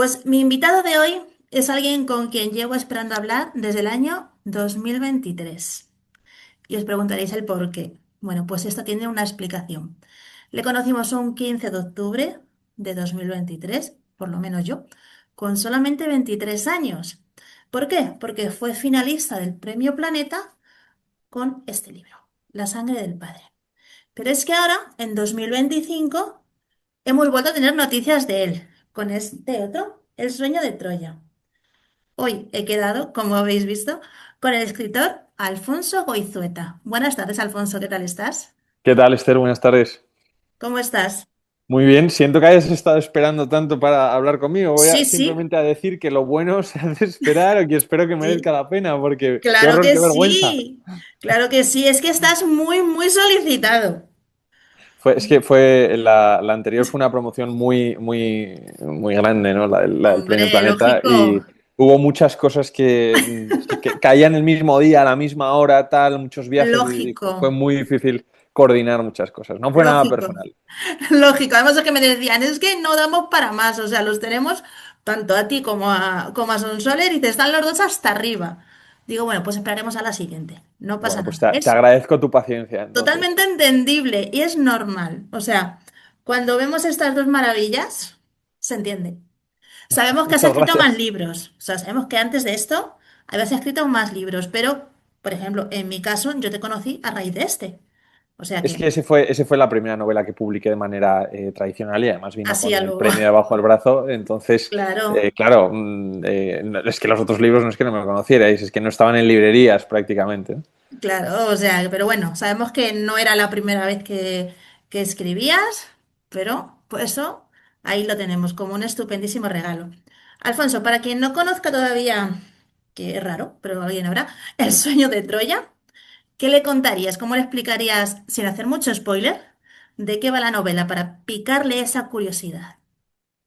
Pues mi invitado de hoy es alguien con quien llevo esperando hablar desde el año 2023. Y os preguntaréis el por qué. Bueno, pues esto tiene una explicación. Le conocimos un 15 de octubre de 2023, por lo menos yo, con solamente 23 años. ¿Por qué? Porque fue finalista del Premio Planeta con este libro, La sangre del padre. Pero es que ahora, en 2025, hemos vuelto a tener noticias de él, con este otro, El sueño de Troya. Hoy he quedado, como habéis visto, con el escritor Alfonso Goizueta. Buenas tardes, Alfonso, ¿qué tal estás? ¿Qué tal, Esther? Buenas tardes. ¿Cómo estás? Muy bien, siento que hayas estado esperando tanto para hablar conmigo. Voy a Sí, sí, simplemente a decir que lo bueno se hace esperar o que espero que merezca sí. la pena, porque qué Claro horror, que qué vergüenza. sí. Claro que sí, es que estás muy, muy solicitado. Es que fue la anterior fue una promoción muy grande, ¿no? La del Premio Hombre, Planeta lógico, y hubo muchas cosas que caían el mismo día, a la misma hora, tal, muchos viajes y fue lógico, muy difícil coordinar muchas cosas. No fue nada lógico. personal. Lógico, además es que me decían, es que no damos para más, o sea, los tenemos tanto a ti como a Sonsoler y te están los dos hasta arriba. Digo, bueno, pues esperaremos a la siguiente, no pasa Bueno, pues nada. te Es agradezco tu paciencia, entonces. totalmente entendible y es normal. O sea, cuando vemos estas dos maravillas, se entiende. Sabemos que has Muchas escrito más gracias. libros, o sea, sabemos que antes de esto habías escrito más libros, pero, por ejemplo, en mi caso, yo te conocí a raíz de este. O sea Es que, que ese fue la primera novela que publiqué de manera tradicional y además vino así con a el lo... premio debajo del brazo. Entonces, Claro. claro, es que los otros libros no es que no me conocierais, es que no estaban en librerías prácticamente. Claro, o sea, pero bueno, sabemos que no era la primera vez que escribías, pero por eso ahí lo tenemos como un estupendísimo regalo. Alfonso, para quien no conozca todavía, que es raro, pero alguien habrá, El sueño de Troya, ¿qué le contarías? ¿Cómo le explicarías, sin hacer mucho spoiler, de qué va la novela para picarle esa curiosidad?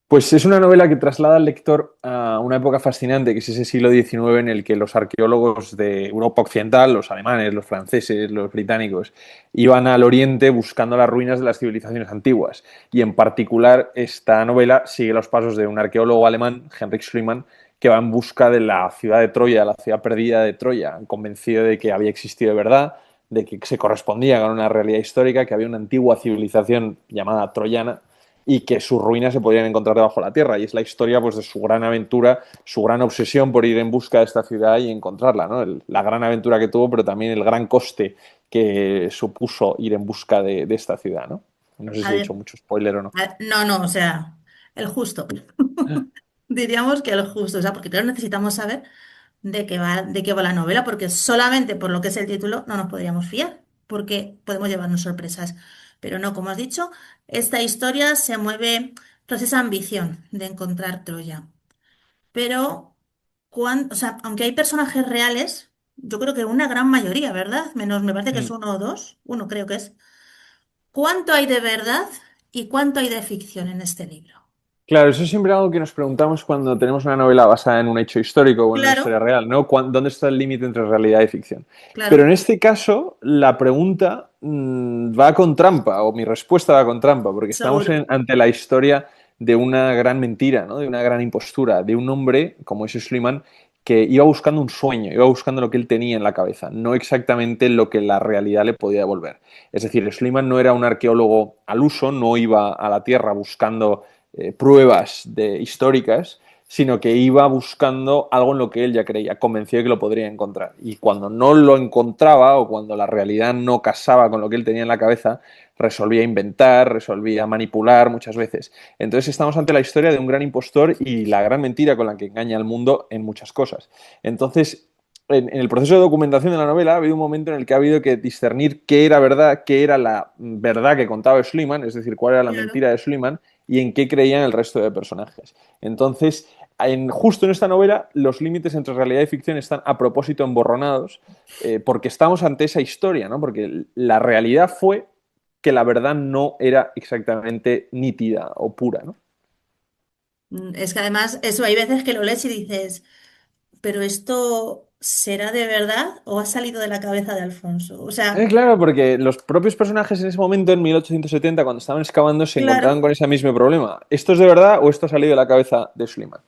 Pues es una novela que traslada al lector a una época fascinante, que es ese siglo XIX en el que los arqueólogos de Europa Occidental, los alemanes, los franceses, los británicos, iban al oriente buscando las ruinas de las civilizaciones antiguas. Y en particular esta novela sigue los pasos de un arqueólogo alemán, Heinrich Schliemann, que va en busca de la ciudad de Troya, la ciudad perdida de Troya, convencido de que había existido de verdad, de que se correspondía con una realidad histórica, que había una antigua civilización llamada troyana y que sus ruinas se podían encontrar debajo de la tierra. Y es la historia pues, de su gran aventura, su gran obsesión por ir en busca de esta ciudad y encontrarla. ¿No? La gran aventura que tuvo, pero también el gran coste que supuso ir en busca de esta ciudad. ¿No? No sé si he hecho Ade- mucho spoiler o no. no, no, o sea, el justo. Diríamos que el justo, o sea, porque claro, necesitamos saber de qué va la novela, porque solamente por lo que es el título no nos podríamos fiar, porque podemos llevarnos sorpresas. Pero no, como has dicho, esta historia se mueve tras esa ambición de encontrar Troya. Pero, o sea, aunque hay personajes reales, yo creo que una gran mayoría, ¿verdad? Menos me parece que es Mm. uno o dos, uno creo que es. ¿Cuánto hay de verdad y cuánto hay de ficción en este libro? Claro, eso es siempre algo que nos preguntamos cuando tenemos una novela basada en un hecho histórico o en una historia Claro, real, ¿no? ¿Dónde está el límite entre realidad y ficción? Pero en claro, este caso, la pregunta va con trampa, o mi respuesta va con trampa, porque estamos seguro. ante la historia de una gran mentira, ¿no? De una gran impostura, de un hombre, como es Schliemann, que iba buscando un sueño, iba buscando lo que él tenía en la cabeza, no exactamente lo que la realidad le podía devolver. Es decir, Schliemann no era un arqueólogo al uso, no iba a la Tierra buscando pruebas históricas, sino que iba buscando algo en lo que él ya creía, convencido de que lo podría encontrar. Y cuando no lo encontraba o cuando la realidad no casaba con lo que él tenía en la cabeza, resolvía inventar, resolvía manipular muchas veces. Entonces estamos ante la historia de un gran impostor y la gran mentira con la que engaña al mundo en muchas cosas. Entonces, en el proceso de documentación de la novela ha habido un momento en el que ha habido que discernir qué era verdad, qué era la verdad que contaba Schliemann, es decir, cuál era la Claro. mentira de Schliemann y en qué creían el resto de personajes. Entonces, justo en esta novela, los límites entre realidad y ficción están a propósito emborronados, porque estamos ante esa historia, ¿no? Porque la realidad fue que la verdad no era exactamente nítida o pura, ¿no? Es que además, eso hay veces que lo lees y dices, pero esto ¿será de verdad o ha salido de la cabeza de Alfonso? O sea, Claro, porque los propios personajes en ese momento, en 1870, cuando estaban excavando, se encontraban claro, con ese mismo problema. ¿Esto es de verdad o esto ha salido de la cabeza de Schliemann?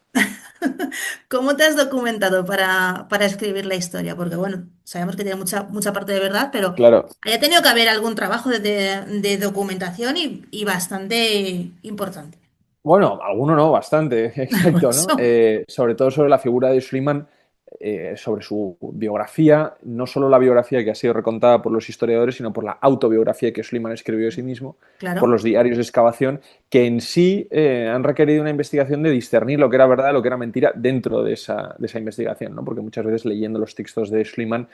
¿cómo te has documentado para escribir la historia? Porque bueno, sabemos que tiene mucha parte de verdad, pero Claro. haya tenido que haber algún trabajo de documentación y bastante importante. Bueno, alguno no, bastante, Por exacto, ¿no? eso, Sobre todo sobre la figura de Schliemann, sobre su biografía, no solo la biografía que ha sido recontada por los historiadores, sino por la autobiografía que Schliemann escribió de sí mismo, por claro. los diarios de excavación, que en sí han requerido una investigación de discernir lo que era verdad, lo que era mentira dentro de esa investigación, ¿no? Porque muchas veces leyendo los textos de Schliemann,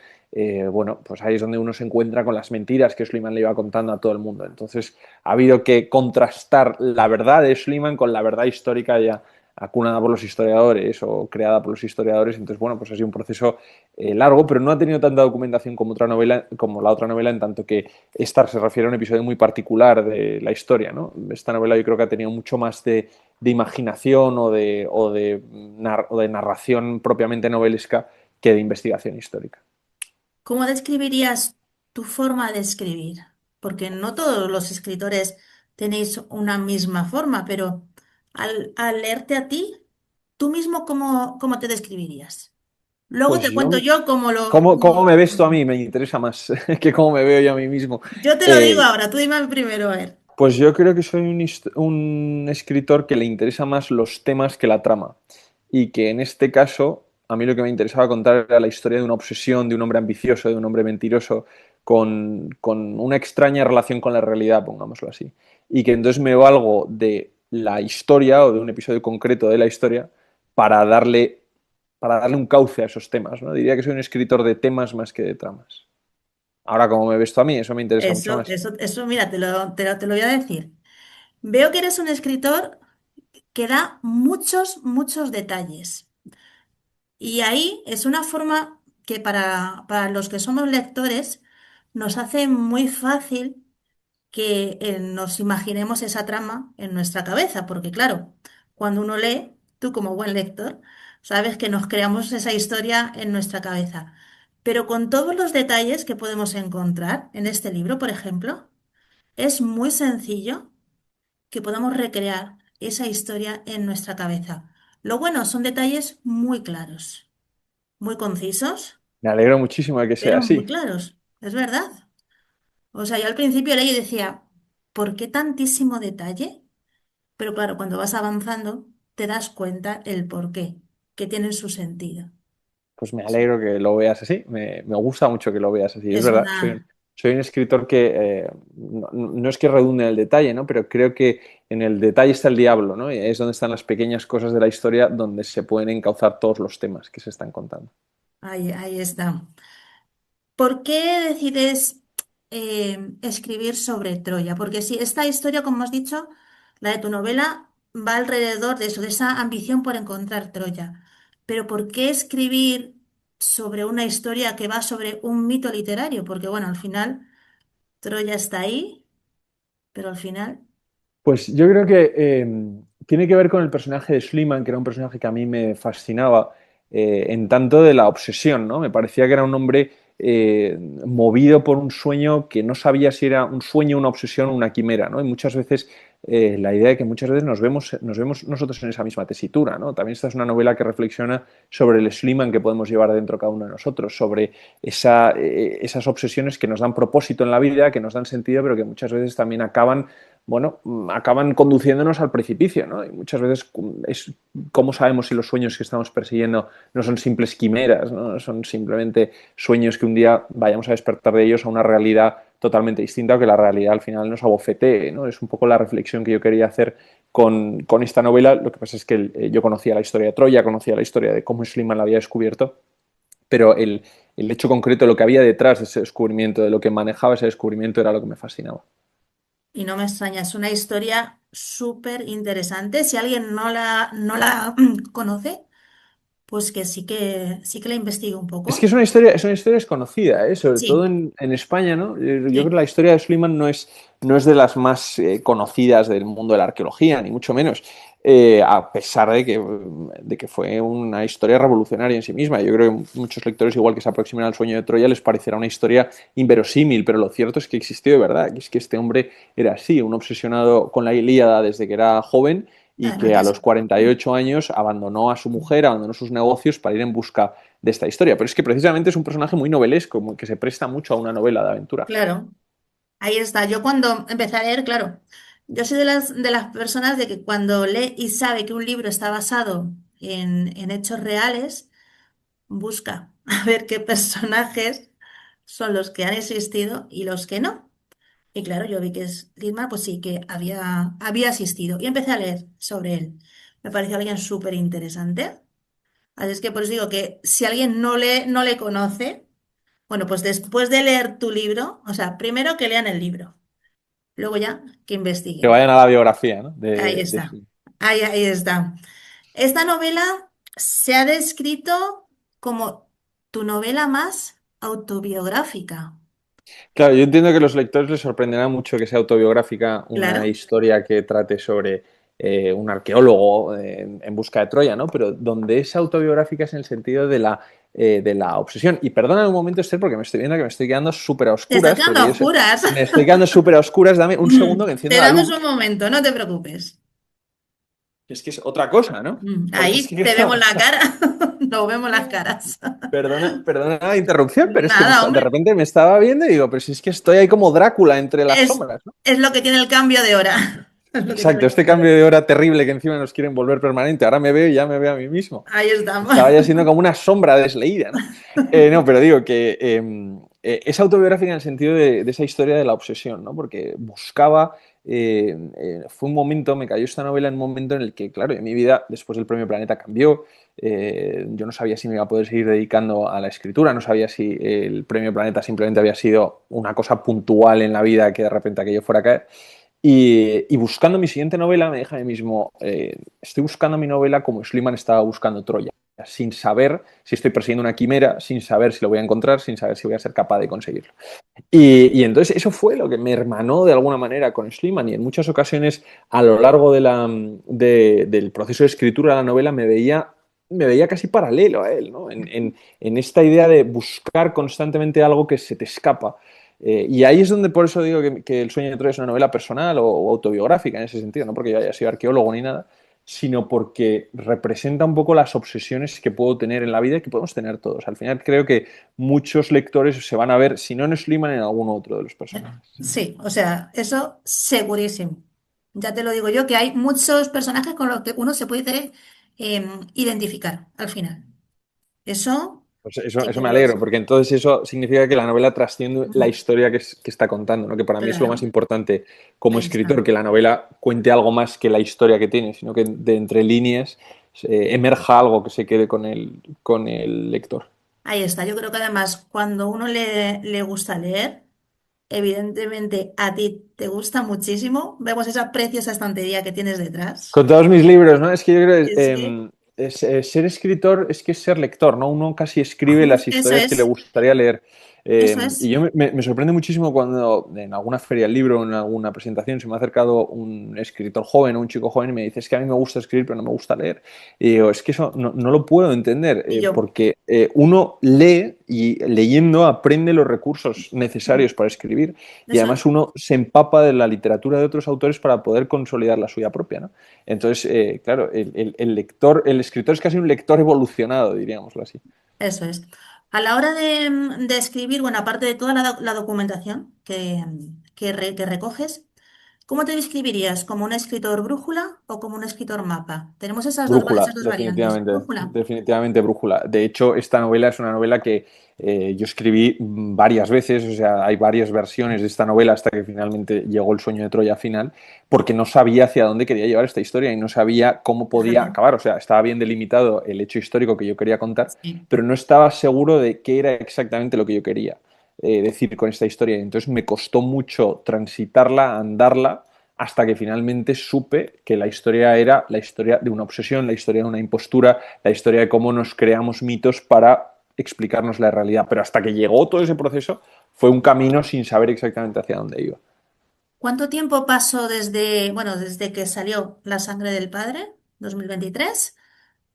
bueno, pues ahí es donde uno se encuentra con las mentiras que Schliemann le iba contando a todo el mundo. Entonces, ha habido que contrastar la verdad de Schliemann con la verdad histórica ya acunada por los historiadores o creada por los historiadores. Entonces, bueno, pues ha sido un proceso largo, pero no ha tenido tanta documentación como otra novela, como la otra novela, en tanto que esta se refiere a un episodio muy particular de la historia, ¿no? Esta novela yo creo que ha tenido mucho más de imaginación o de narración propiamente novelesca que de investigación histórica. ¿Cómo describirías tu forma de escribir? Porque no todos los escritores tenéis una misma forma, pero al leerte a ti, ¿tú mismo cómo te describirías? Luego Pues te cuento yo, yo cómo lo... ¿cómo me ves tú a mí? Me interesa más que cómo me veo yo a mí mismo. Yo te lo digo Eh, ahora, tú dime primero, a ver. Pues yo creo que soy un escritor que le interesa más los temas que la trama. Y que en este caso, a mí lo que me interesaba contar era la historia de una obsesión, de un hombre ambicioso, de un hombre mentiroso, con una extraña relación con la realidad, pongámoslo así. Y que entonces me valgo de la historia o de un episodio concreto de la historia para darle, para darle un cauce a esos temas, ¿no? Diría que soy un escritor de temas más que de tramas. Ahora, como me ves tú a mí, eso me interesa mucho más. Mira, te lo voy a decir. Veo que eres un escritor que da muchos detalles. Y ahí es una forma que para los que somos lectores nos hace muy fácil que nos imaginemos esa trama en nuestra cabeza, porque claro, cuando uno lee, tú como buen lector, sabes que nos creamos esa historia en nuestra cabeza. Pero con todos los detalles que podemos encontrar en este libro, por ejemplo, es muy sencillo que podamos recrear esa historia en nuestra cabeza. Lo bueno son detalles muy claros, muy concisos, Me alegro muchísimo de que sea pero muy así. claros. Es verdad. O sea, yo al principio leí y decía, ¿por qué tantísimo detalle? Pero claro, cuando vas avanzando, te das cuenta el por qué, que tienen su sentido. Pues me Sí. alegro que lo veas así, me gusta mucho que lo veas así. Es Es verdad, una... soy un escritor que no es que redunde en el detalle, ¿no? Pero creo que en el detalle está el diablo, ¿no? Y es donde están las pequeñas cosas de la historia donde se pueden encauzar todos los temas que se están contando. Ahí está. ¿Por qué decides escribir sobre Troya? Porque si esta historia, como has dicho, la de tu novela, va alrededor de eso, de esa ambición por encontrar Troya. Pero ¿por qué escribir sobre una historia que va sobre un mito literario? Porque bueno, al final Troya está ahí, pero al final Pues yo creo que tiene que ver con el personaje de Schliemann, que era un personaje que a mí me fascinaba en tanto de la obsesión, ¿no? Me parecía que era un hombre movido por un sueño que no sabía si era un sueño, una obsesión o una quimera, ¿no? Y muchas veces la idea de que muchas veces nos vemos nosotros en esa misma tesitura, ¿no? También esta es una novela que reflexiona sobre el Schliemann que podemos llevar dentro cada uno de nosotros, sobre esas obsesiones que nos dan propósito en la vida, que nos dan sentido, pero que muchas veces también acaban bueno, acaban conduciéndonos al precipicio, ¿no? Y muchas veces es cómo sabemos si los sueños que estamos persiguiendo no son simples quimeras, ¿no? Son simplemente sueños que un día vayamos a despertar de ellos a una realidad totalmente distinta o que la realidad al final nos abofetee, ¿no? Es un poco la reflexión que yo quería hacer con esta novela. Lo que pasa es que yo conocía la historia de Troya, conocía la historia de cómo Schliemann la había descubierto, pero el hecho concreto, lo que había detrás de ese descubrimiento, de lo que manejaba ese descubrimiento, era lo que me fascinaba. y no me extraña, es una historia súper interesante. Si alguien no la conoce, pues que sí que la investigué un Es que poco. es una historia desconocida, ¿eh? Sobre todo Sí, en España, ¿no? Yo creo que sí, la historia de Schliemann no es de las más conocidas del mundo de la arqueología, ni mucho menos, a pesar de que fue una historia revolucionaria en sí misma. Yo creo que muchos lectores, igual que se aproximan al sueño de Troya, les parecerá una historia inverosímil, pero lo cierto es que existió de verdad, que es que este hombre era así, un obsesionado con la Ilíada desde que era joven y además que de a eso. los 48 años abandonó a su mujer, abandonó sus negocios para ir en busca de esta historia. Pero es que precisamente es un personaje muy novelesco, que se presta mucho a una novela de aventura. Claro, ahí está. Yo cuando empecé a leer, claro, yo soy de las personas de que cuando lee y sabe que un libro está basado en hechos reales, busca a ver qué personajes son los que han existido y los que no. Y claro, yo vi que es Lidmar, pues sí, que había asistido. Y empecé a leer sobre él. Me pareció alguien súper interesante. Así es que por eso digo que si alguien no le conoce, bueno, pues después de leer tu libro, o sea, primero que lean el libro, luego ya que Que investiguen. vayan a la biografía, ¿no? Ahí De está. Schliemann. Ahí está. Esta novela se ha descrito como tu novela más autobiográfica. Claro, yo entiendo que a los lectores les sorprenderá mucho que sea autobiográfica una Claro. historia que trate sobre un arqueólogo en busca de Troya, ¿no? Pero donde es autobiográfica es en el sentido de la obsesión. Y perdona un momento, Esther, porque me estoy viendo que me estoy quedando súper a Te estás oscuras, quedando porque a yo sé, oscuras. me estoy quedando súper a oscuras. Dame un segundo que encienda Te la damos luz. un momento, no te preocupes. Que es otra cosa, ¿no? Porque es Ahí que, te vemos la cara. Nos vemos las caras. perdona la interrupción, pero es que Nada, de hombre. repente me estaba viendo y digo, pero si es que estoy ahí como Drácula entre las Es, sombras, ¿no? es lo que tiene el cambio de hora. Es lo que tiene Exacto, el este cambio de cambio hora. de hora terrible que encima nos quieren volver permanente. Ahora me veo y ya me veo a mí mismo. Ahí estamos. Estaba ya siendo como una sombra desleída, ¿no? No, pero digo que es autobiográfica en el sentido de esa historia de la obsesión, ¿no? Porque buscaba, fue un momento, me cayó esta novela en un momento en el que, claro, en mi vida, después del Premio Planeta, cambió. Yo no sabía si me iba a poder seguir dedicando a la escritura, no sabía si el Premio Planeta simplemente había sido una cosa puntual en la vida que de repente aquello fuera a caer. Y buscando mi siguiente novela, me dije a mí mismo, estoy buscando mi novela como Schliemann estaba buscando Troya, sin saber si estoy persiguiendo una quimera, sin saber si lo voy a encontrar, sin saber si voy a ser capaz de conseguirlo. Y entonces eso fue lo que me hermanó de alguna manera con Schliemann y en muchas ocasiones a lo largo del proceso de escritura de la novela me veía casi paralelo a él, ¿no? En esta idea de buscar constantemente algo que se te escapa. Y ahí es donde por eso digo que El sueño de Troya es una novela personal o autobiográfica en ese sentido, no porque yo haya sido arqueólogo ni nada, sino porque representa un poco las obsesiones que puedo tener en la vida y que podemos tener todos. Al final creo que muchos lectores se van a ver, si no en Schliemann, en algún otro de los personajes. Sí, o sea, eso segurísimo. Ya te lo digo yo, que hay muchos personajes con los que uno se puede identificar al final. Eso Pues sí eso que me lo es. alegro, porque entonces eso significa que la novela trasciende la Ujú. historia que está contando, ¿no? Que para mí es lo más Claro, importante como ahí está. escritor, que la novela cuente algo más que la historia que tiene, sino que de entre líneas emerja algo que se quede con el lector. Ahí está. Yo creo que además cuando uno le gusta leer, evidentemente a ti te gusta muchísimo. Vemos esa preciosa estantería que tienes detrás. Con todos mis libros, ¿no? Es que yo creo Sí, que sí. ser escritor es que es ser lector, ¿no? Uno casi escribe las Eso historias que le es, gustaría leer. eso Y es. yo me sorprende muchísimo cuando en alguna feria del libro o en alguna presentación se me ha acercado un escritor joven o un chico joven y me dice, es que a mí me gusta escribir, pero no me gusta leer. Y digo, es que eso no lo puedo entender, Y yo. porque uno lee y leyendo aprende los recursos necesarios para escribir y Eso es. además uno se empapa de la literatura de otros autores para poder consolidar la suya propia, ¿no? Entonces, claro, el lector, el escritor es casi un lector evolucionado, diríamoslo así. Eso es. A la hora de escribir, bueno, aparte de toda la documentación que recoges, ¿cómo te describirías? ¿Como un escritor brújula o como un escritor mapa? Tenemos esas Brújula, dos variantes. definitivamente, Brújula. definitivamente brújula. De hecho, esta novela es una novela que yo escribí varias veces, o sea, hay varias versiones de esta novela hasta que finalmente llegó el sueño de Troya final, porque no sabía hacia dónde quería llevar esta historia y no sabía cómo podía Fíjate. acabar. O sea, estaba bien delimitado el hecho histórico que yo quería contar, Sí. pero no estaba seguro de qué era exactamente lo que yo quería decir con esta historia. Entonces me costó mucho transitarla, andarla hasta que finalmente supe que la historia era la historia de una obsesión, la historia de una impostura, la historia de cómo nos creamos mitos para explicarnos la realidad. Pero hasta que llegó todo ese proceso, fue un camino sin saber exactamente hacia dónde iba. ¿Cuánto tiempo pasó desde que salió La sangre del padre, 2023,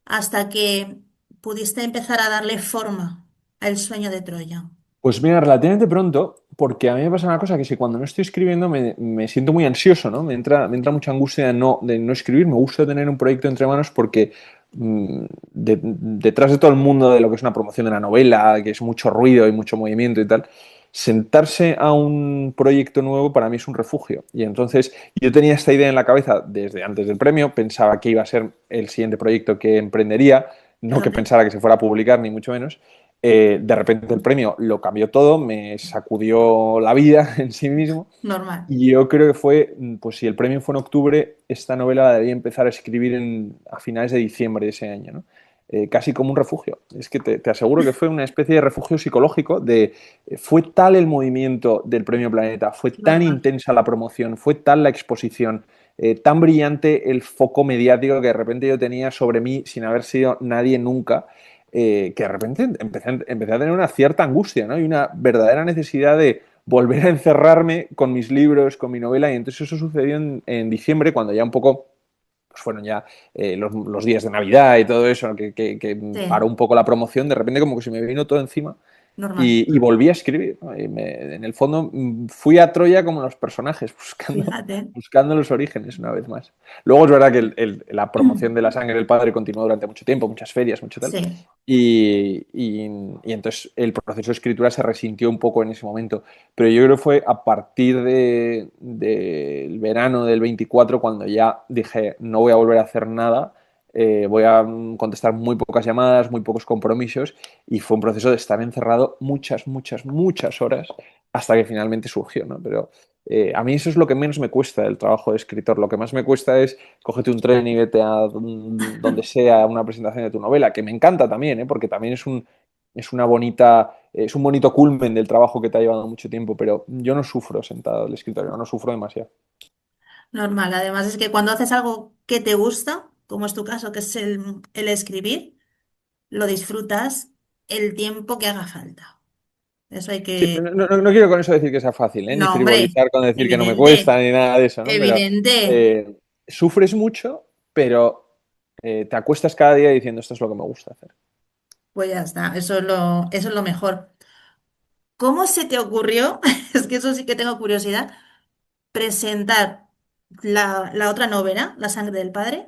hasta que pudiste empezar a darle forma al sueño de Troya? Pues mira, relativamente pronto, porque a mí me pasa una cosa que es que cuando no estoy escribiendo me siento muy ansioso, ¿no? Me entra mucha angustia de no escribir, me gusta tener un proyecto entre manos porque detrás de todo el mundo de lo que es una promoción de una novela, que es mucho ruido y mucho movimiento y tal, sentarse a un proyecto nuevo para mí es un refugio. Y entonces yo tenía esta idea en la cabeza desde antes del premio, pensaba que iba a ser el siguiente proyecto que emprendería, no que Fíjate, pensara que se fuera a publicar, ni mucho menos. De repente el premio lo cambió todo, me sacudió la vida en sí mismo normal. y yo creo que fue, pues si el premio fue en octubre, esta novela la debí empezar a escribir a finales de diciembre de ese año, ¿no? Casi como un refugio. Es que te aseguro que fue una especie de refugio psicológico fue tal el movimiento del Premio Planeta, fue tan Normal. intensa la promoción, fue tal la exposición, tan brillante el foco mediático que de repente yo tenía sobre mí sin haber sido nadie nunca, que de repente empecé a tener una cierta angustia, ¿no? Y una verdadera necesidad de volver a encerrarme con mis libros, con mi novela, y entonces eso sucedió en diciembre, cuando ya un poco pues fueron ya los días de Navidad y todo eso, que paró Sí, un poco la promoción, de repente como que se me vino todo encima normal. y volví a escribir, ¿no? En el fondo fui a Troya como los personajes, buscando, Fíjate. buscando los orígenes una vez más. Luego es verdad que la promoción de La sangre del padre continuó durante mucho tiempo, muchas ferias, mucho tal. Sí, Y entonces el proceso de escritura se resintió un poco en ese momento. Pero yo creo que fue a partir del verano del 24 cuando ya dije, no voy a volver a hacer nada, voy a contestar muy pocas llamadas, muy pocos compromisos, y fue un proceso de estar encerrado muchas, muchas, muchas horas hasta que finalmente surgió, ¿no? Pero a mí eso es lo que menos me cuesta del trabajo de escritor. Lo que más me cuesta es cógete un tren y vete a donde sea una presentación de tu novela, que me encanta también, ¿eh? Porque también es un bonito culmen del trabajo que te ha llevado mucho tiempo, pero yo no sufro sentado en el escritorio, no sufro demasiado. normal. Además es que cuando haces algo que te gusta, como es tu caso, que es el escribir, lo disfrutas el tiempo que haga falta. Eso hay Sí, que... no quiero con eso decir que sea fácil, ¿eh? Ni No, hombre, frivolizar con decir que no me cuesta, evidente, ni nada de eso, ¿no? Pero evidente. sufres mucho, pero te acuestas cada día diciendo esto es lo que me gusta hacer. Pues ya está, eso es lo mejor. ¿Cómo se te ocurrió? Es que eso sí que tengo curiosidad. Presentar la otra novela, La sangre del padre,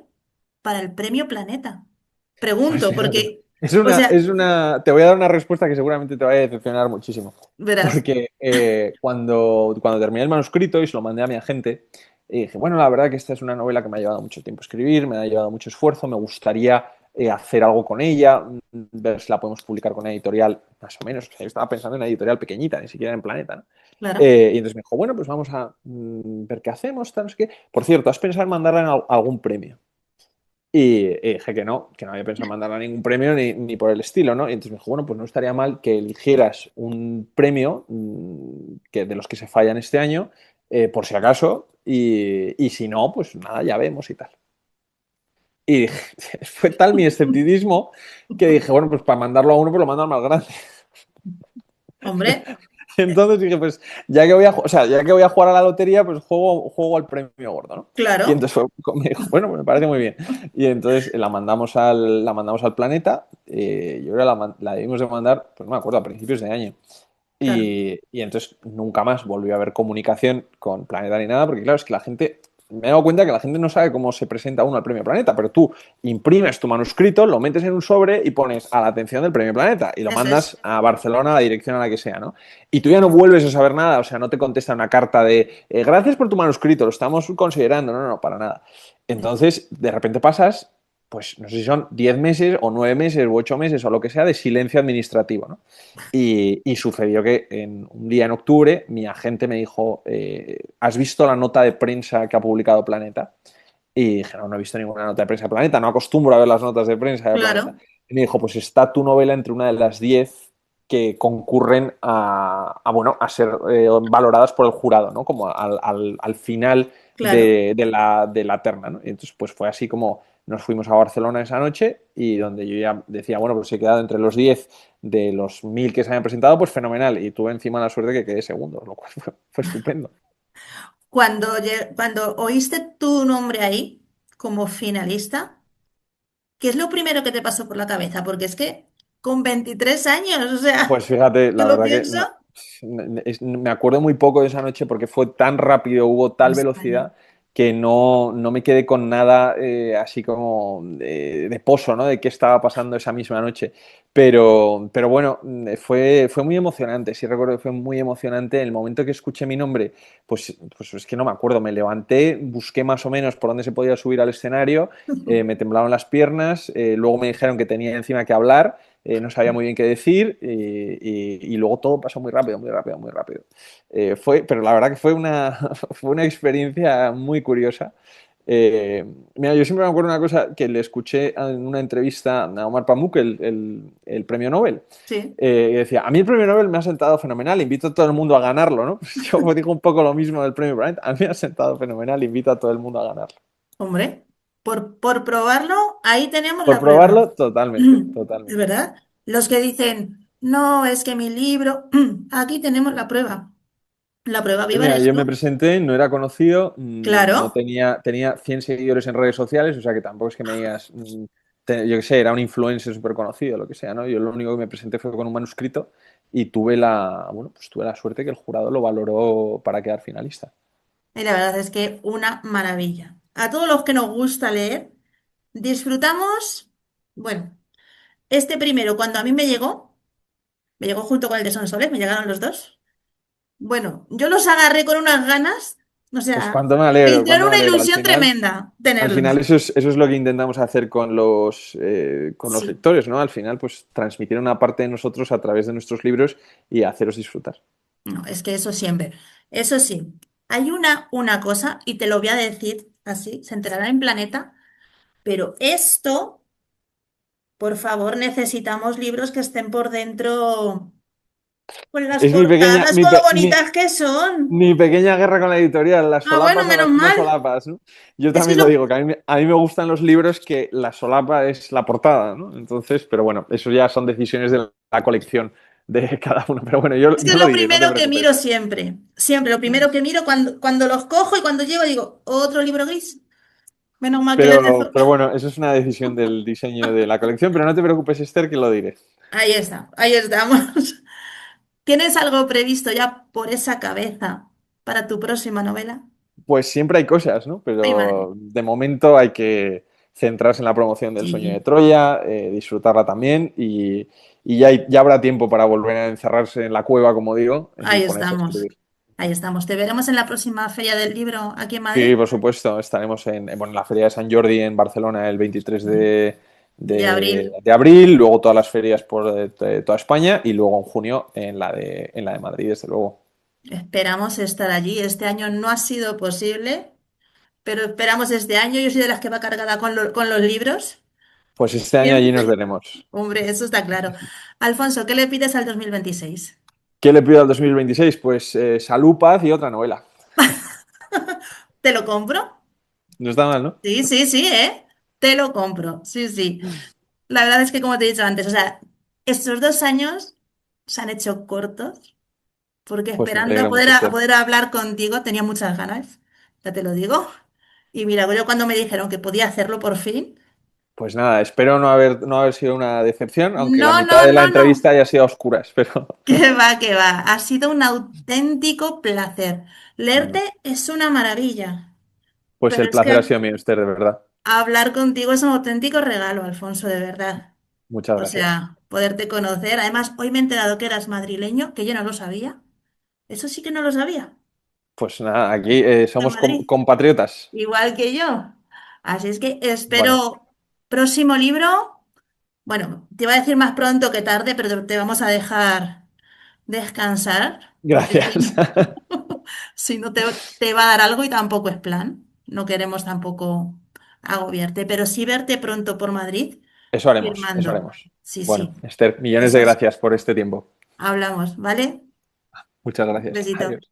para el Premio Planeta. Pues Pregunto, fíjate, porque, o sea, te voy a dar una respuesta que seguramente te vaya a decepcionar muchísimo. verás, Porque cuando terminé el manuscrito y se lo mandé a mi agente, dije, bueno, la verdad que esta es una novela que me ha llevado mucho tiempo escribir, me ha llevado mucho esfuerzo, me gustaría hacer algo con ella, ver si la podemos publicar con una editorial, más o menos. O sea, yo estaba pensando en una editorial pequeñita, ni siquiera en Planeta, ¿no? claro, Y entonces me dijo, bueno, pues vamos a ver qué hacemos, tal, no sé qué. Por cierto, ¿has pensado en mandarla en algún premio? Y dije que no había pensado mandarla a ningún premio ni por el estilo, ¿no? Y entonces me dijo, bueno, pues no estaría mal que eligieras un premio de los que se fallan este año, por si acaso, y si no, pues nada, ya vemos y tal. Y dije, fue tal mi escepticismo que dije, bueno, pues para mandarlo a uno, pues lo mando al más grande. hombre, Entonces dije, pues ya que voy a jugar a la lotería, pues juego al premio gordo, ¿no? Y claro, entonces me dijo, bueno, me parece muy bien. Y entonces la mandamos al planeta. Yo creo que la debimos de mandar, pues no me acuerdo, a principios de año. claro. Y entonces nunca más volvió a haber comunicación con Planeta ni nada, porque claro, es que la gente, me he dado cuenta que la gente no sabe cómo se presenta uno al Premio Planeta, pero tú imprimes tu manuscrito, lo metes en un sobre y pones a la atención del Premio Planeta y lo Eso mandas es. a Barcelona, a la dirección a la que sea, ¿no? Y tú ya no vuelves a saber nada, o sea, no te contesta una carta de gracias por tu manuscrito, lo estamos considerando, no, no, para nada. Entonces, de repente pasas, pues no sé si son 10 meses o 9 meses o 8 meses o lo que sea de silencio administrativo, ¿no? Y sucedió que un día en octubre mi agente me dijo, ¿has visto la nota de prensa que ha publicado Planeta? Y dije, no, no he visto ninguna nota de prensa de Planeta, no acostumbro a ver las notas de prensa de Planeta. Claro, Y me dijo, pues está tu novela entre una de las 10 que concurren bueno, a ser valoradas por el jurado, ¿no? Como al final Claro. de la terna, ¿no? Y entonces, pues fue así como nos fuimos a Barcelona esa noche y donde yo ya decía, bueno, pues he quedado entre los 10 de los 1000 que se habían presentado, pues fenomenal. Y tuve encima la suerte que quedé segundo, lo cual fue estupendo. Cuando oíste tu nombre ahí como finalista, ¿qué es lo primero que te pasó por la cabeza? Porque es que con 23 años, o Pues sea, fíjate, yo la lo verdad que pienso. me acuerdo muy poco de esa noche porque fue tan rápido, hubo tal España. velocidad que no me quedé con nada así como de pozo, ¿no? De qué estaba pasando esa misma noche. Pero bueno, fue muy emocionante, sí recuerdo que fue muy emocionante. El momento que escuché mi nombre, pues es que no me acuerdo, me levanté, busqué más o menos por dónde se podía subir al escenario, me temblaban las piernas, luego me dijeron que tenía encima que hablar, no sabía muy bien qué decir y luego todo pasó muy rápido, muy rápido, muy rápido. Pero la verdad que fue fue una experiencia muy curiosa. Eh, Mira, yo siempre me acuerdo una cosa que le escuché en una entrevista a Omar Pamuk, el premio Nobel, Sí. y decía, a mí el premio Nobel me ha sentado fenomenal, invito a todo el mundo a ganarlo, ¿no? Pues yo me digo un poco lo mismo del premio Bryant, a mí me ha sentado fenomenal, invito a todo el mundo a ganarlo. Hombre, por probarlo, ahí tenemos Por la prueba. probarlo, totalmente, ¿Es totalmente. verdad? Los que dicen, no, es que mi libro, aquí tenemos la prueba. La prueba Pues viva mira, eres yo me tú. presenté, no era conocido, no Claro. tenía 100 seguidores en redes sociales, o sea que tampoco es que me digas, yo qué sé, era un influencer súper conocido, lo que sea, ¿no? Yo lo único que me presenté fue con un manuscrito y bueno, pues tuve la suerte que el jurado lo valoró para quedar finalista. Y la verdad es que una maravilla. A todos los que nos gusta leer, disfrutamos, bueno, este primero, cuando a mí me llegó junto con el de Sonsoles, me llegaron los dos. Bueno, yo los agarré con unas ganas, o Pues sea, me hicieron cuánto me una alegro. ilusión tremenda Al final tenerlos. eso es lo que intentamos hacer con los Sí, lectores, ¿no? Al final, pues transmitir una parte de nosotros a través de nuestros libros y haceros disfrutar. no, es que eso siempre. Eso sí, hay una cosa, y te lo voy a decir así, se enterará en Planeta, pero esto, por favor, necesitamos libros que estén por dentro, con las Es portadas, con lo bonitas que son. mi pequeña guerra con la editorial, las Ah, bueno, solapas o menos las no mal. solapas, ¿no? Yo Es que también lo lo, digo, que a mí me gustan los libros que la solapa es la portada, ¿no? Entonces, pero bueno, eso ya son decisiones de la colección de cada uno. Pero bueno, es que yo es lo lo diré, no te primero que miro preocupes. siempre. Siempre, lo primero que miro cuando los cojo y cuando llego digo, otro libro gris. Menos mal que les dejo. Pero bueno, eso es una decisión del diseño de la colección, pero no te preocupes, Esther, que lo diré. Ahí está, ahí estamos. ¿Tienes algo previsto ya por esa cabeza para tu próxima novela? Pues siempre hay cosas, ¿no? Ay, madre. Pero de momento hay que centrarse en la promoción del Sueño de Sí, Troya, disfrutarla también y ya habrá tiempo para volver a encerrarse en la cueva, como digo, y ahí ponerse a estamos. escribir. Ahí estamos. Te veremos en la próxima Feria del Libro aquí en Sí, Madrid. por supuesto, estaremos bueno, en la Feria de San Jordi en Barcelona el 23 De abril. de abril, luego todas las ferias por toda España y luego en junio en la de Madrid, desde luego. Esperamos estar allí. Este año no ha sido posible, pero esperamos este año. Yo soy de las que va cargada con los libros. Pues este año allí nos Siempre. veremos. Hombre, eso está claro. Alfonso, ¿qué le pides al 2026? ¿Qué le pido al 2026? Pues salud, paz y otra novela. ¿Te lo compro? No está mal, ¿no? Sí, sí, sí, ¿eh? Te lo compro. Sí, sí. La verdad es que, como te he dicho antes, o sea, estos 2 años se han hecho cortos, porque Pues me esperando alegra mucho, a Esther. poder hablar contigo tenía muchas ganas, ya te lo digo. Y mira, yo cuando me dijeron que podía hacerlo por fin, Pues nada, espero no haber sido una decepción, aunque la no, mitad no, de la no, no, entrevista haya sido a oscuras, pero que va, que va. Ha sido un auténtico placer. bueno, Leerte es una maravilla, pues pero el es que placer ha sido mío, Esther, de verdad. hablar contigo es un auténtico regalo, Alfonso, de verdad. Muchas O gracias. sea, poderte conocer. Además, hoy me he enterado que eras madrileño, que yo no lo sabía. Eso sí que no lo sabía. Pues nada, aquí De somos Madrid, compatriotas. igual que yo. Así es que Bueno, espero próximo libro. Bueno, te iba a decir más pronto que tarde, pero te vamos a dejar descansar, porque si gracias. no, si no te va a dar algo y tampoco es plan. No queremos tampoco agobiarte, pero sí verte pronto por Madrid Eso haremos, eso firmando. haremos. Sí, Bueno, sí. Esther, millones de Eso es. gracias por este tiempo. Hablamos, ¿vale? Muchas gracias. Besito. Adiós.